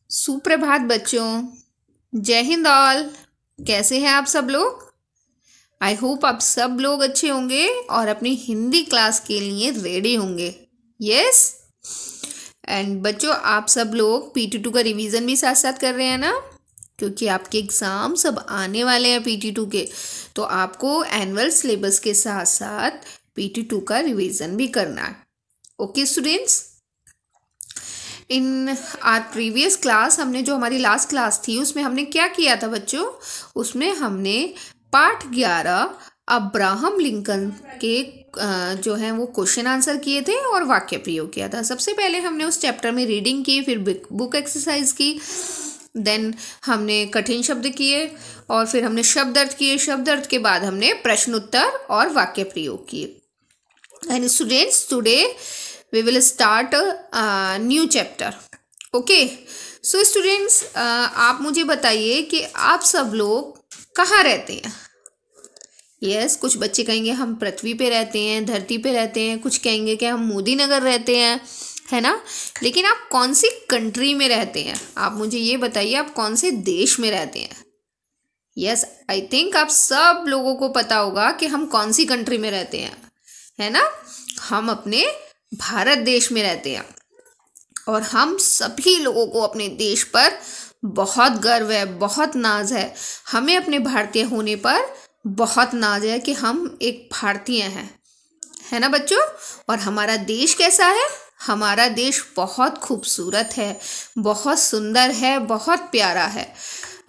सुप्रभात बच्चों। जय हिंद ऑल। कैसे हैं आप सब लोग? आई होप आप सब लोग अच्छे होंगे और अपनी हिंदी क्लास के लिए रेडी होंगे। यस। एंड बच्चों, आप सब लोग PT2 का रिवीजन भी साथ साथ कर रहे हैं ना, क्योंकि आपके एग्ज़ाम सब आने वाले हैं PT2 के। तो आपको एनुअल सिलेबस के साथ साथ PT2 का रिवीजन भी करना है। Okay students, in our previous class हमने जो हमारी लास्ट क्लास थी उसमें हमने क्या किया था बच्चों? उसमें हमने पाठ 11 अब्राहम लिंकन के जो है वो क्वेश्चन आंसर किए थे और वाक्य प्रयोग किया था। सबसे पहले हमने उस चैप्टर में रीडिंग की, फिर बुक एक्सरसाइज की, देन हमने कठिन शब्द किए और फिर हमने शब्द अर्थ किए। शब्द अर्थ के बाद हमने प्रश्न उत्तर और वाक्य प्रयोग किए। And students, today we will start a new chapter. Okay, so students, आप मुझे बताइए कि आप सब लोग कहाँ रहते हैं? यस, कुछ बच्चे कहेंगे हम पृथ्वी पे रहते हैं, धरती पे रहते हैं, कुछ कहेंगे कि हम मोदी नगर रहते हैं, है ना। लेकिन आप कौन सी कंट्री में रहते हैं? आप मुझे ये बताइए, आप कौन से देश में रहते हैं? यस, आई थिंक आप सब लोगों को पता होगा कि हम कौन सी कंट्री में रहते हैं, है ना। हम अपने भारत देश में रहते हैं और हम सभी लोगों को अपने देश पर बहुत गर्व है, बहुत नाज है। हमें अपने भारतीय होने पर बहुत नाज है कि हम एक भारतीय हैं, है ना बच्चों। और हमारा देश कैसा है? हमारा देश बहुत खूबसूरत है, बहुत सुंदर है, बहुत प्यारा है।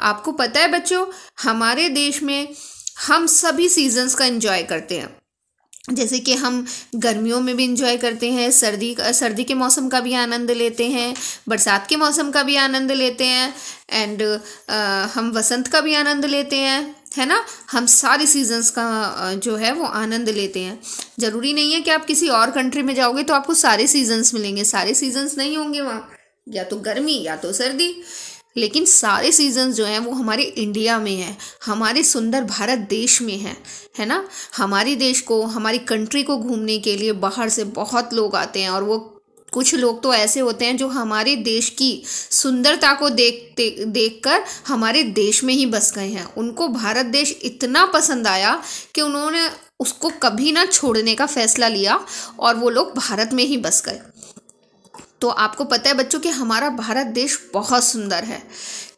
आपको पता है बच्चों, हमारे देश में हम सभी सीजन्स का एंजॉय करते हैं। जैसे कि हम गर्मियों में भी इंजॉय करते हैं, सर्दी के मौसम का भी आनंद लेते हैं, बरसात के मौसम का भी आनंद लेते हैं, एंड हम वसंत का भी आनंद लेते हैं, है ना। हम सारी सीजन्स का जो है वो आनंद लेते हैं। ज़रूरी नहीं है कि आप किसी और कंट्री में जाओगे तो आपको सारे सीजन्स मिलेंगे, सारे सीजन्स नहीं होंगे वहाँ, या तो गर्मी या तो सर्दी। लेकिन सारे सीजन्स जो हैं वो हमारे इंडिया में है, हमारे सुंदर भारत देश में है ना। हमारे देश को, हमारी कंट्री को घूमने के लिए बाहर से बहुत लोग आते हैं और वो कुछ लोग तो ऐसे होते हैं जो हमारे देश की सुंदरता को देखकर हमारे देश में ही बस गए हैं। उनको भारत देश इतना पसंद आया कि उन्होंने उसको कभी ना छोड़ने का फैसला लिया और वो लोग भारत में ही बस गए। तो आपको पता है बच्चों कि हमारा भारत देश बहुत सुंदर है,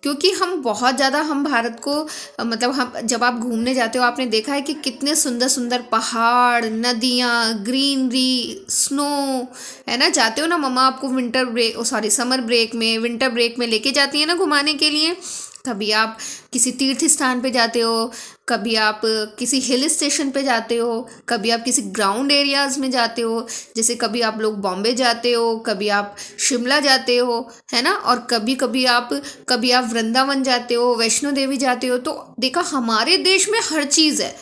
क्योंकि हम बहुत ज़्यादा, हम भारत को मतलब हम जब आप घूमने जाते हो आपने देखा है कि कितने सुंदर सुंदर पहाड़, नदियाँ, ग्रीनरी, स्नो, है ना। जाते हो ना, मम्मा आपको समर ब्रेक में, विंटर ब्रेक में लेके जाती है ना घुमाने के लिए। कभी आप किसी तीर्थ स्थान पे जाते हो, कभी आप किसी हिल स्टेशन पे जाते हो, कभी आप किसी ग्राउंड एरियाज़ में जाते हो, जैसे कभी आप लोग बॉम्बे जाते हो, कभी आप शिमला जाते हो, है ना। और कभी आप वृंदावन जाते हो, वैष्णो देवी जाते हो। तो देखा, हमारे देश में हर चीज़ है,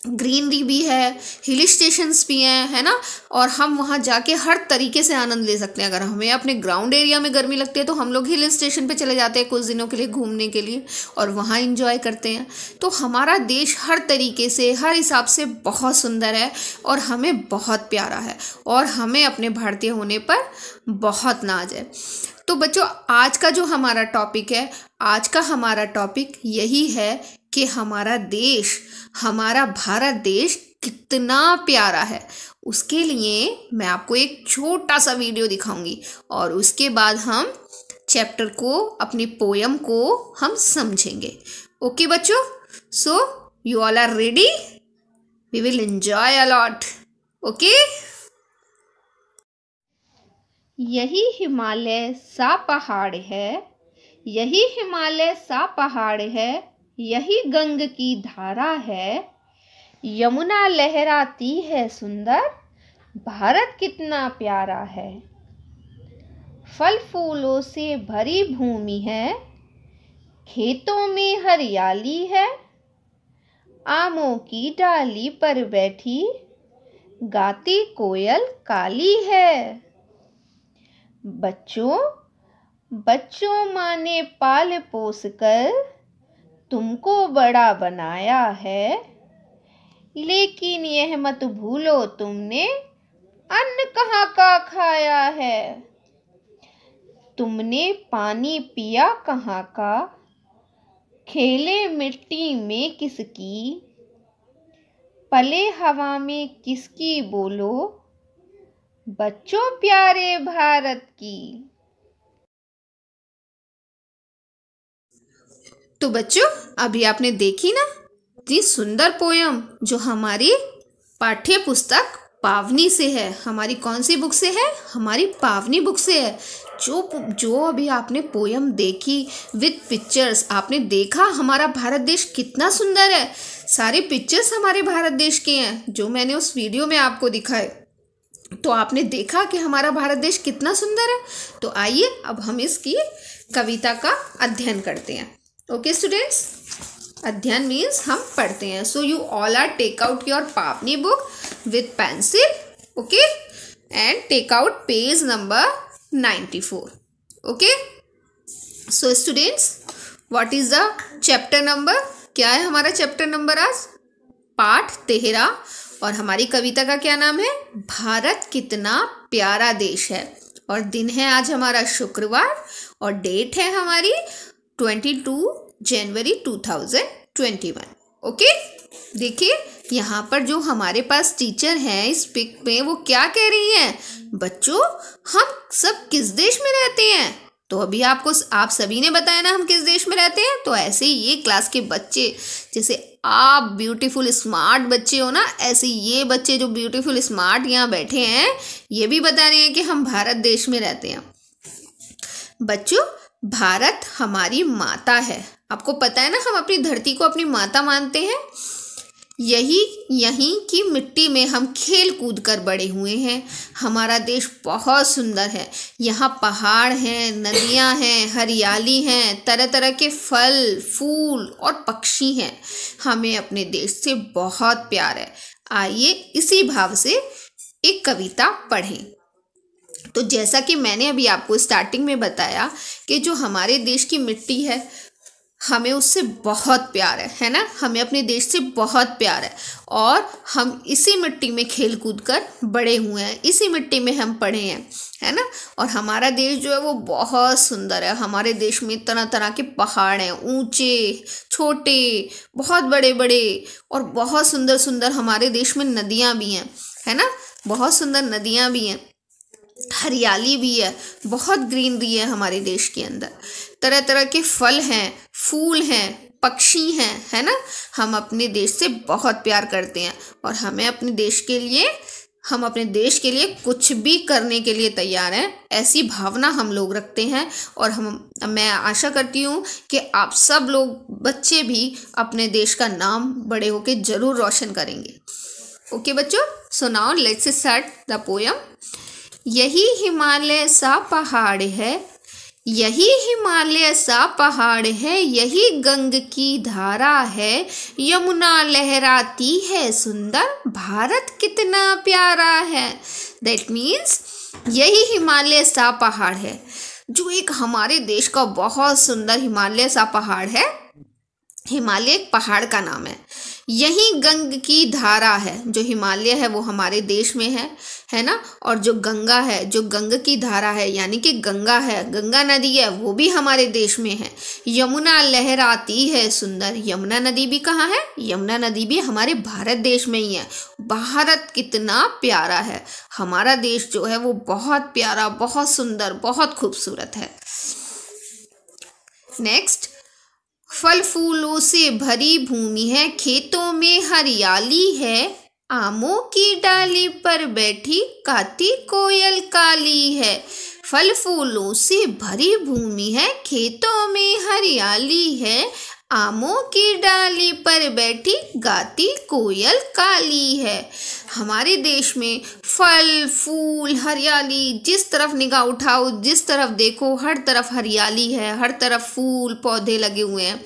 ग्रीनरी भी है, हिल स्टेशंस भी हैं, है ना। और हम वहाँ जाके हर तरीके से आनंद ले सकते हैं। अगर हमें अपने ग्राउंड एरिया में गर्मी लगती है तो हम लोग हिल स्टेशन पे चले जाते हैं कुछ दिनों के लिए घूमने के लिए और वहाँ इंजॉय करते हैं। तो हमारा देश हर तरीके से, हर हिसाब से बहुत सुंदर है और हमें बहुत प्यारा है और हमें अपने भारतीय होने पर बहुत नाज है। तो बच्चों, आज का जो हमारा टॉपिक है, आज का हमारा टॉपिक यही है कि हमारा देश, हमारा भारत देश कितना प्यारा है। उसके लिए मैं आपको एक छोटा सा वीडियो दिखाऊंगी और उसके बाद हम चैप्टर को, अपनी पोयम को हम समझेंगे। ओके बच्चों, so you all are ready? We will enjoy a lot. Okay. यही हिमालय सा पहाड़ है, यही हिमालय सा पहाड़ है, यही गंग की धारा है, यमुना लहराती है सुंदर, भारत कितना प्यारा है। फल फूलों से भरी भूमि है, खेतों में हरियाली है, आमों की डाली पर बैठी गाती कोयल काली है। बच्चों माँ ने पाल पोस कर तुमको बड़ा बनाया है, लेकिन यह मत भूलो तुमने अन्न कहाँ का खाया है। तुमने पानी पिया कहाँ का, खेले मिट्टी में किसकी, पले हवा में किसकी बोलो, बच्चों प्यारे भारत की। तो बच्चों अभी आपने देखी ना इतनी सुंदर पोयम जो हमारी पाठ्य पुस्तक पावनी से है। हमारी कौन सी बुक से है? हमारी पावनी बुक से है। जो अभी आपने पोयम देखी विद पिक्चर्स, आपने देखा हमारा भारत देश कितना सुंदर है। सारे पिक्चर्स हमारे भारत देश के हैं जो मैंने उस वीडियो में आपको दिखाए। तो आपने देखा कि हमारा भारत देश कितना सुंदर है। तो आइए अब हम इसकी कविता का अध्ययन करते हैं। ओके स्टूडेंट्स, अध्ययन मीन्स हम पढ़ते हैं। So you all are take out your पावनी book with pencil, okay, and take out page number 94. Okay, so students what is the chapter number? क्या है हमारा चैप्टर नंबर आज? पाठ 13। और हमारी कविता का क्या नाम है? भारत कितना प्यारा देश है। और दिन है आज हमारा शुक्रवार और डेट है हमारी 22 जनवरी 2021। ओके, देखिए यहाँ पर जो हमारे पास टीचर हैं इस पिक में वो क्या कह रही हैं? बच्चों हम सब किस देश में रहते हैं? तो अभी आप सभी ने बताया ना हम किस देश में रहते हैं। तो ऐसे ही ये क्लास के बच्चे, जैसे आप ब्यूटीफुल स्मार्ट बच्चे हो ना, ऐसे ये बच्चे जो ब्यूटीफुल स्मार्ट यहाँ बैठे हैं ये भी बता रहे हैं कि हम भारत देश में रहते हैं। बच्चों भारत हमारी माता है। आपको पता है ना हम अपनी धरती को अपनी माता मानते हैं। यहीं की मिट्टी में हम खेल कूद कर बड़े हुए हैं। हमारा देश बहुत सुंदर है। यहाँ पहाड़ हैं, नदियाँ हैं, हरियाली हैं, तरह तरह के फल फूल और पक्षी हैं। हमें अपने देश से बहुत प्यार है। आइए इसी भाव से एक कविता पढ़ें। तो जैसा कि मैंने अभी आपको स्टार्टिंग में बताया कि जो हमारे देश की मिट्टी है हमें उससे बहुत प्यार है ना, हमें अपने देश से बहुत प्यार है। और हम इसी मिट्टी में खेल कूद कर बड़े हुए हैं, इसी मिट्टी में हम पढ़े हैं, है ना। और हमारा देश जो है वो बहुत सुंदर है। हमारे देश में तरह तरह के पहाड़ हैं, ऊंचे छोटे, बहुत बड़े बड़े, और बहुत सुंदर सुंदर हमारे देश में नदियाँ भी हैं, है ना, बहुत सुंदर नदियाँ भी हैं, हरियाली भी है, बहुत ग्रीनरी है हमारे देश के अंदर। तरह तरह के फल हैं, फूल हैं, पक्षी हैं, है ना। हम अपने देश से बहुत प्यार करते हैं और हम अपने देश के लिए कुछ भी करने के लिए तैयार हैं, ऐसी भावना हम लोग रखते हैं। और मैं आशा करती हूँ कि आप सब लोग बच्चे भी अपने देश का नाम बड़े होके जरूर रोशन करेंगे। ओके बच्चों, so now let's start the poem. यही हिमालय सा पहाड़ है, यही हिमालय सा पहाड़ है, यही गंग की धारा है, यमुना लहराती है सुंदर, भारत कितना प्यारा है। दैट मीन्स यही हिमालय सा पहाड़ है, जो एक हमारे देश का बहुत सुंदर हिमालय सा पहाड़ है। हिमालय एक पहाड़ का नाम है। यही गंग की धारा है, जो हिमालय है वो हमारे देश में है ना। और जो गंगा है, जो गंग की धारा है यानी कि गंगा है, गंगा नदी है, वो भी हमारे देश में है। यमुना लहराती है सुंदर, यमुना नदी भी कहाँ है? यमुना नदी भी हमारे भारत देश में ही है। भारत कितना प्यारा है, हमारा देश जो है वो बहुत प्यारा, बहुत सुंदर, बहुत खूबसूरत है। नेक्स्ट, फल फूलों से भरी भूमि है, खेतों में हरियाली है, आमों की डाली पर बैठी काती कोयल काली है। फल फूलों से भरी भूमि है, खेतों में हरियाली है, आमों की डाली पर बैठी गाती कोयल काली है। हमारे देश में फल फूल हरियाली, जिस तरफ निगाह उठाओ, जिस तरफ देखो, हर तरफ हरियाली है, हर तरफ फूल पौधे लगे हुए हैं।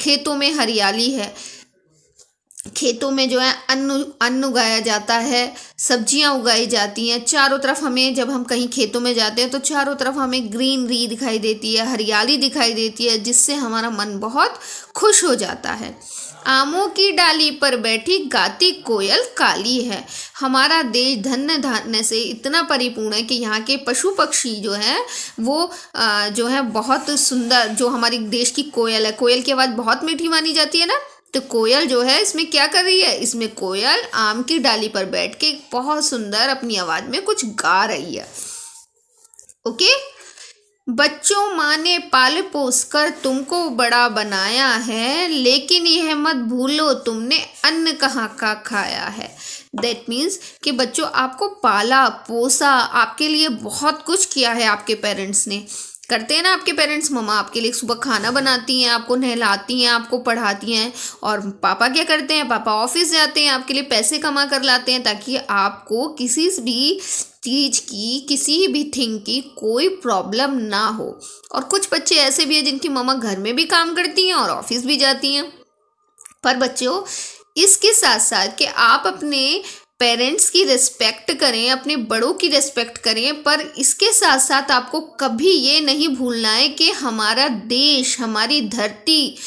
खेतों में हरियाली है, खेतों में जो है अन्न उगाया जाता है, सब्जियां उगाई जाती हैं। चारों तरफ हमें, जब हम कहीं खेतों में जाते हैं तो चारों तरफ हमें ग्रीनरी दिखाई देती है, हरियाली दिखाई देती है, जिससे हमारा मन बहुत खुश हो जाता है। आमों की डाली पर बैठी गाती कोयल काली है। हमारा देश धन्य धान्य से इतना परिपूर्ण है कि यहाँ के पशु पक्षी जो है वो जो है बहुत सुंदर, जो हमारी देश की कोयल है, कोयल की आवाज़ बहुत मीठी मानी जाती है ना, तो कोयल जो है इसमें क्या कर रही है, इसमें कोयल आम की डाली पर बैठ के बहुत सुंदर अपनी आवाज़ में कुछ गा रही है। ओके, बच्चों माँ ने पाल पोस कर तुमको बड़ा बनाया है, लेकिन यह मत भूलो तुमने अन्न कहाँ का खाया है। दैट मीन्स कि बच्चों आपको पाला पोसा, आपके लिए बहुत कुछ किया है आपके पेरेंट्स ने। करते हैं ना आपके पेरेंट्स, मम्मा आपके लिए सुबह खाना बनाती हैं, आपको नहलाती हैं, आपको पढ़ाती हैं, और पापा क्या करते हैं, पापा ऑफिस जाते हैं, आपके लिए पैसे कमा कर लाते हैं ताकि आपको किसी भी चीज़ की, किसी भी थिंग की कोई प्रॉब्लम ना हो। और कुछ बच्चे ऐसे भी हैं जिनकी मम्मा घर में भी काम करती हैं और ऑफिस भी जाती हैं। पर बच्चों इसके साथ साथ कि आप अपने पेरेंट्स की रिस्पेक्ट करें, अपने बड़ों की रिस्पेक्ट करें, पर इसके साथ साथ आपको कभी ये नहीं भूलना है कि हमारा देश, हमारी धरती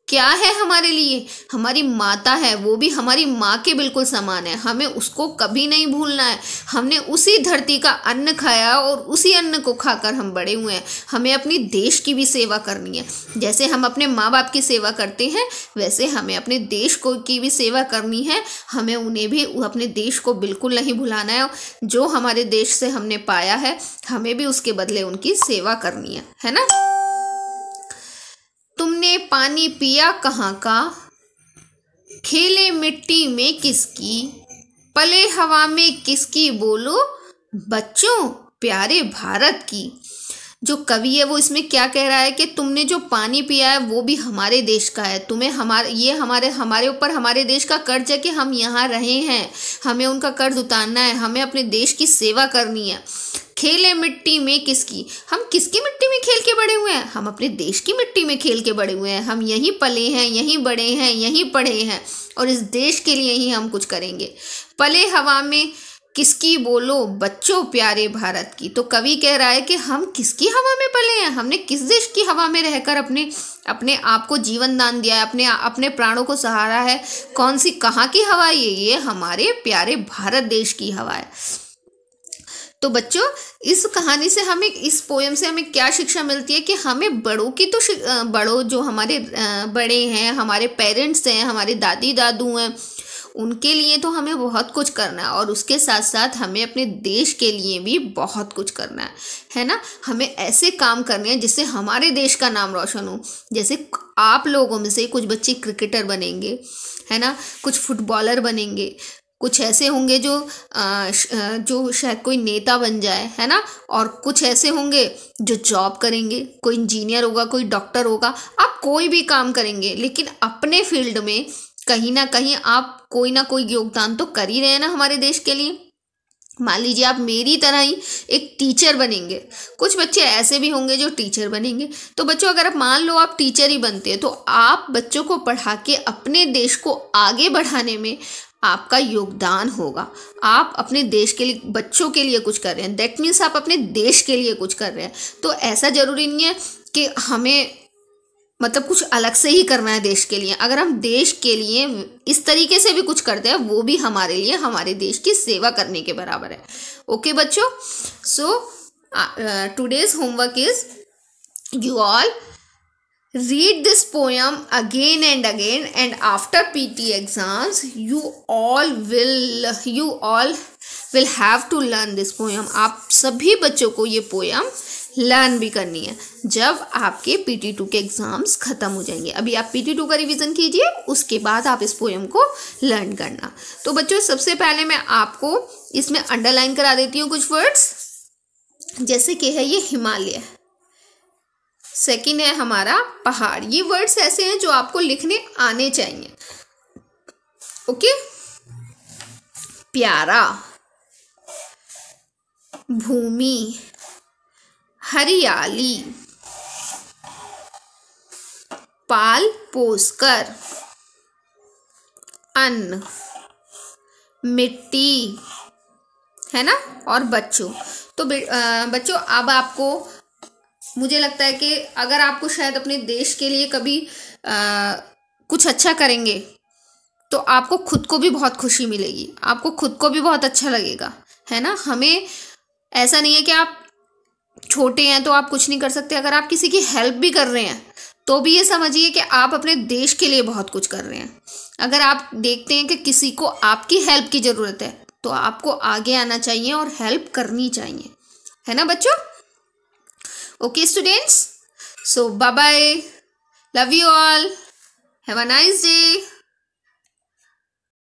क्या है हमारे लिए, हमारी माता है, वो भी हमारी माँ के बिल्कुल समान है। हमें उसको कभी नहीं भूलना है। हमने उसी धरती का अन्न खाया और उसी अन्न को खाकर हम बड़े हुए हैं। हमें अपनी देश की भी सेवा करनी है। जैसे हम अपने माँ बाप की सेवा करते हैं वैसे हमें अपने देश को की भी सेवा करनी है। हमें उन्हें भी, अपने देश को बिल्कुल नहीं भुलाना है। जो हमारे देश से हमने पाया है हमें भी उसके बदले उनकी सेवा करनी है ना। तुमने पानी पिया कहाँ का, खेले मिट्टी में किसकी, पले हवा में किसकी, बोलो बच्चों प्यारे भारत की। जो कवि है वो इसमें क्या कह रहा है कि तुमने जो पानी पिया है वो भी हमारे देश का है। तुम्हें हमारे ऊपर हमारे देश का कर्ज है कि हम यहाँ रहे हैं, हमें उनका कर्ज उतारना है, हमें अपने देश की सेवा करनी है। खेले मिट्टी में किसकी, हम किसकी मिट्टी में खेल के बड़े हुए हैं, हम अपने देश की मिट्टी में खेल के बड़े हुए हैं। हम यहीं पले हैं, यहीं बड़े हैं, यहीं पढ़े हैं और इस देश के लिए ही हम कुछ करेंगे। पले हवा में किसकी, बोलो बच्चों प्यारे भारत की। तो कवि कह रहा है कि हम किसकी हवा में पले हैं, हमने किस देश की हवा में रहकर अपने आप को जीवन दान दिया है, अपने प्राणों को सहारा है। कौन सी, कहाँ की हवा है ये हमारे प्यारे भारत देश की हवा है। तो बच्चों इस कहानी से हमें, इस पोएम से हमें क्या शिक्षा मिलती है कि हमें बड़ों की तो बड़ों जो हमारे बड़े हैं, हमारे पेरेंट्स हैं, हमारे दादी दादू हैं, उनके लिए तो हमें बहुत कुछ करना है और उसके साथ साथ हमें अपने देश के लिए भी बहुत कुछ करना है ना। हमें ऐसे काम करने हैं जिससे हमारे देश का नाम रोशन हो। जैसे आप लोगों में से कुछ बच्चे क्रिकेटर बनेंगे, है ना, कुछ फुटबॉलर बनेंगे, कुछ ऐसे होंगे जो शायद कोई नेता बन जाए, है ना, और कुछ ऐसे होंगे जो जॉब करेंगे, कोई इंजीनियर होगा, कोई डॉक्टर होगा। आप कोई भी काम करेंगे लेकिन अपने फील्ड में कहीं ना कहीं आप कोई ना कोई योगदान तो कर ही रहे हैं ना हमारे देश के लिए। मान लीजिए आप मेरी तरह ही एक टीचर बनेंगे, कुछ बच्चे ऐसे भी होंगे जो टीचर बनेंगे। तो बच्चों अगर आप मान लो आप टीचर ही बनते हैं तो आप बच्चों को पढ़ा के अपने देश को आगे बढ़ाने में आपका योगदान होगा। आप अपने देश के लिए, बच्चों के लिए कुछ कर रहे हैं, दैट मीन्स आप अपने देश के लिए कुछ कर रहे हैं। तो ऐसा ज़रूरी नहीं है कि हमें मतलब कुछ अलग से ही करना है देश के लिए। अगर हम देश के लिए इस तरीके से भी कुछ करते हैं वो भी हमारे लिए, हमारे देश की सेवा करने के बराबर है। ओके बच्चों, so today's homework is you all read this poem again and again, and after PT exams you all will have to learn this poem. आप सभी बच्चों को ये पोएम लर्न भी करनी है जब आपके PT2 के एग्ज़ाम्स ख़त्म हो जाएंगे। अभी आप PT2 का रिवीजन कीजिए, उसके बाद आप इस पोएम को लर्न करना। तो बच्चों सबसे पहले मैं आपको इसमें अंडरलाइन करा देती हूँ कुछ वर्ड्स, जैसे कि है ये हिमालय, सेकंड है हमारा पहाड़। ये वर्ड्स ऐसे हैं जो आपको लिखने आने चाहिए। ओके, प्यारा, भूमि, हरियाली, पाल पोसकर, अन्न, मिट्टी, है ना, और बच्चों। तो बच्चों अब आपको, मुझे लगता है कि अगर आपको शायद अपने देश के लिए कभी कुछ अच्छा करेंगे तो आपको खुद को भी बहुत खुशी मिलेगी, आपको खुद को भी बहुत अच्छा लगेगा, है ना। हमें ऐसा नहीं है कि आप छोटे हैं तो आप कुछ नहीं कर सकते। अगर आप किसी की हेल्प भी कर रहे हैं तो भी ये समझिए कि आप अपने देश के लिए बहुत कुछ कर रहे हैं। अगर आप देखते हैं कि किसी को आपकी हेल्प की ज़रूरत है तो आपको आगे आना चाहिए और हेल्प करनी चाहिए, है ना बच्चों। Okay students, so bye bye, love you all, have a nice day.